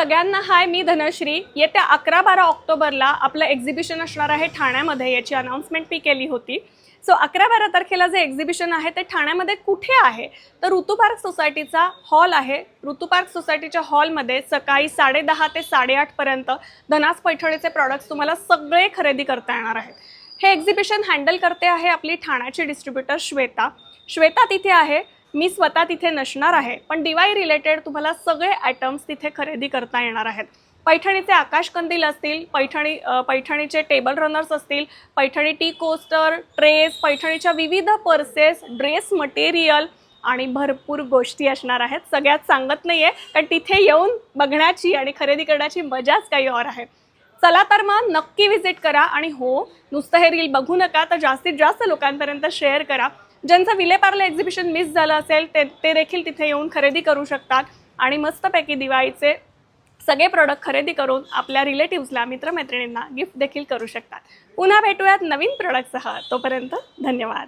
सगळ्यांना हाय, मी धनश्री। येत्या 11-12 ऑक्टोबरला आपलं एक्झिबिशन असणार आहे ठाण्यामध्ये। याची अनाउन्समेंट मी केली होती। सो 11-12 तारखेला जे एक्झिबिशन आहे ते ठाण्यामध्ये कुठे आहे तर ऋतू पार्क सोसायटीचा हॉल आहे। ऋतू पार्क सोसायटीच्या हॉलमध्ये सकाळी 10:30 ते 8:30 पर्यंत धनास पैठणीचे प्रॉडक्ट्स तुम्हाला सगळे खरेदी करता येणार आहेत। हे एक्झिबिशन हँडल करते आहे आपली ठाण्याची डिस्ट्रीब्युटर श्वेता। श्वेता तिथे आहे, मी स्वतः तिथे नसणार आहे, पण दिवाळी रिलेटेड तुम्हाला सगळे आयटम्स तिथे खरेदी करता येणार आहेत। पैठणीचे आकाश कंदील असतील, पैठणीचे टेबल रनर्स असतील, पैठणी टी कोस्टर, ट्रेस, पैठणीच्या विविध पर्सेस, ड्रेस मटेरियल आणि भरपूर गोष्टी असणार आहेत। सगळ्यात सांगत नाहीये कारण तिथे येऊन बघण्याची आणि खरेदी करण्याची मजाच काही और आहे। चला तर मग नक्की विजिट करा आणि हो, नुसतं हे रील बघू नका तर जास्तीत जास्त लोकांपर्यंत शेअर करा। ज्यांचं विलेपार्ले एक्झिबिशन मिस झालं असेल ते देखील तिथे येऊन खरेदी करू शकतात आणि मस्तपैकी दिवाळीचे सगळे प्रोडक्ट खरेदी करून आपल्या रिलेटिव्सला, मित्रमैत्रिणींना गिफ्ट देखील करू शकतात। पुन्हा भेटूयात नवीन प्रोडक्टसह। तोपर्यंत धन्यवाद।